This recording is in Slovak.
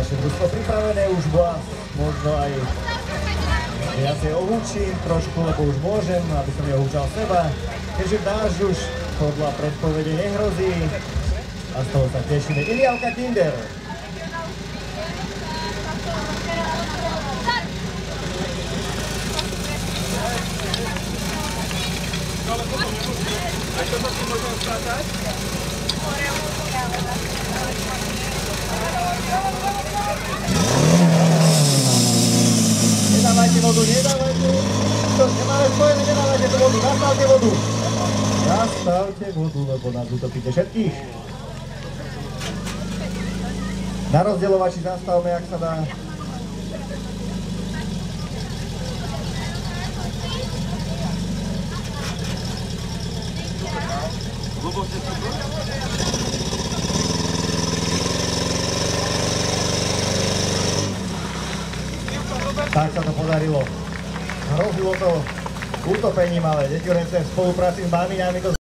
naše družstvo pripravené, už vás možno aj viacej ohúčim trošku, lebo už môžem, aby som neohúčal seba, keďže dážď už podľa predpovede nehrozí a z toho sa tešíme. Iliavka Kinder. A čo to si môžem skladať? Nedávajte vodu, nedávajte. Tož nemáme spojené, nedávajte tú vodu, nastavte vodu. Nastavte vodu, lebo nás utopíte všetkých. Na rozdeľovači zastavme, ak sa dá. Tak sa to podarilo. Hrozilo to utopením, ale Deťurence v spolupráci s Bámiňami to